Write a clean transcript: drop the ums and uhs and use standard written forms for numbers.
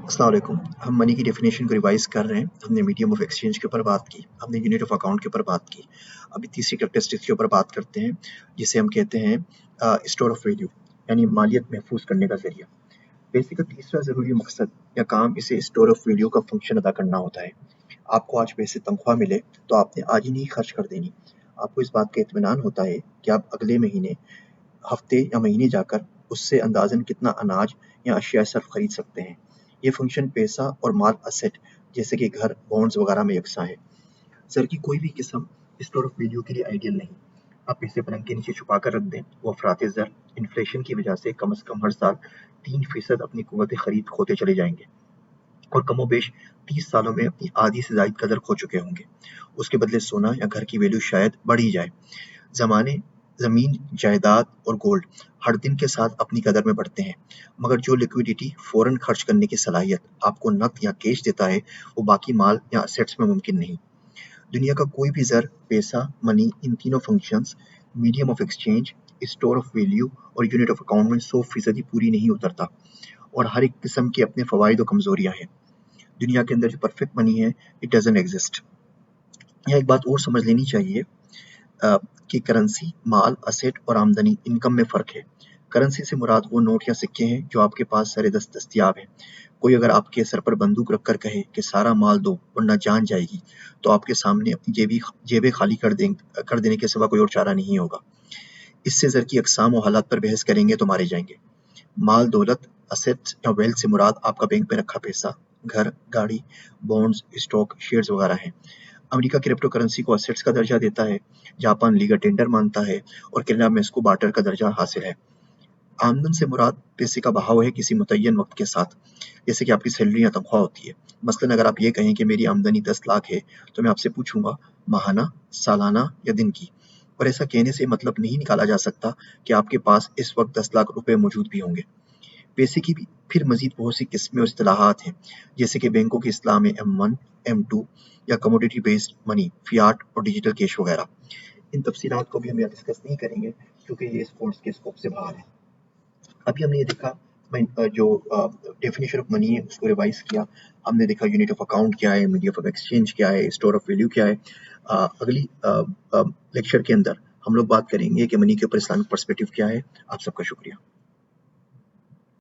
अस्सलाम वालेकुम। हम मनी की डेफिनेशन को रिवाइज कर रहे हैं। हमने मीडियम ऑफ एक्सचेंज के ऊपर बात की, हमने यूनिट ऑफ अकाउंट के ऊपर बात की। अभी तीसरी कैरेक्टरिस्टिक्स के ऊपर बात करते हैं, जिसे हम कहते हैं स्टोर ऑफ वैल्यू, यानी मालियत महफूज करने का जरिया। बेसिक तीसरा ज़रूरी मकसद या काम इसे स्टोर ऑफ वैल्यू का फंक्शन अदा करना होता है। आपको आज पैसे तनख्वाह मिले तो आपने आज ही नहीं खर्च कर देनी। आपको इस बात का इत्मीनान होता है कि आप अगले महीने, हफ्ते या महीने जाकर उससे अंदाज़न कितना अनाज या अशिया सर्फ खरीद सकते हैं। ये फंक्शन पैसा और माल असेट जैसे कि घर, बॉन्ड्स वगैरह में यकसा है। ज़र की कोई भी किस्म स्टोर ऑफ वैल्यू के लिए आइडियल नहीं। आप पैसे पलंग के नीचे छुपा कर रख दें, वो अफरात ज़र इन्फ्लेशन की वजह से कम अज़ कम हर साल 3% अपनी कुव्वत खरीद खोते चले जाएंगे और कमोबेश 30 सालों में अपनी आधी से ज़ायद कदर खो चुके होंगे। उसके बदले सोना या घर की वैल्यू शायद बढ़ ही जाए। ज़माने, ज़मीन, जायदाद और गोल्ड हर दिन के साथ अपनी कदर में बढ़ते हैं, मगर जो लिक्विडिटी फ़ौरन खर्च करने की सलाहियत आपको नकद या कैश देता है, वो बाकी माल या असेट्स में मुमकिन नहीं। दुनिया का कोई भी ज़र, पैसा, मनी, इन तीनों functions, medium of exchange, store of value और यूनिट ऑफ अकाउंट में 100% पूरी नहीं उतरता, और हर एक किस्म के अपने फ़वाइद और कमज़ोरियाँ हैं। दुनिया के अंदर जो परफेक्ट मनी है, इट डजंट एग्जिस्ट। यहाँ एक बात और समझ लेनी चाहिए कि करेंसी, माल, असेट और आमदनी, इनकम में फ़र्क है। करेंसी से मुराद वो नोट या सिक्के हैं जो आपके पास सरे दस्तयाब हैं। कोई अगर आपके सर पर बंदूक रखकर कहे कि सारा माल दो वरना जान जाएगी, तो आपके सामने अपनी जेबें खाली कर देने के सिवा कोई और चारा नहीं होगा। इससे ज़र की अक़साम और हालात पर बहस करेंगे तो मारे जाएंगे। माल, दौलत, असेट या वेल्थ से मुराद आपका बैंक में रखा पैसा, घर, गाड़ी, बॉन्ड्स, स्टॉक, शेयर्स वगैरह हैं। अमेरिका क्रिप्टो करेंसी को असेट्स का दर्जा देता है, जापान लीगल टेंडर मानता है और कनाडा में इसको बार्टर का दर्जा हासिल है। आमदन से मुराद पैसे का बहाव है किसी मुतय्यन वक्त के साथ, जैसे कि आपकी सैलरी या तनख्वाह होती है। मसलन अगर आप ये कहें कि मेरी आमदनी 10 लाख है, तो मैं आपसे पूछूंगा माहाना, सालाना या दिन की। और ऐसा कहने से मतलब नहीं निकाला जा सकता कि आपके पास इस वक्त 10 लाख रुपए मौजूद भी होंगे। पैसे की भी फिर मजीद बहुत सी किस्में और इस्तिलाहात हैं, जैसे कि बैंकों की इस्लाह में M1, M2 या कमोडिटी बेस्ड मनी, फियाट और डिजिटल कैश वगैरह। इन तफसीलात को भी हम यहाँ डिस्कस नहीं करेंगे क्योंकि ये इस कोर्स के स्कोप से बाहर है। अभी हमने ये देखा, जो डेफिनेशन ऑफ मनी है उसको रिवाइज किया। हमने देखा यूनिट ऑफ अकाउंट क्या है, मीडियम ऑफ एक्सचेंज क्या है, स्टोर ऑफ वैल्यू क्या है। अगली लेक्चर के अंदर हम लोग बात करेंगे कि मनी के ऊपर इस्लामिक पर्सपेक्टिव क्या है। आप सबका शुक्रिया।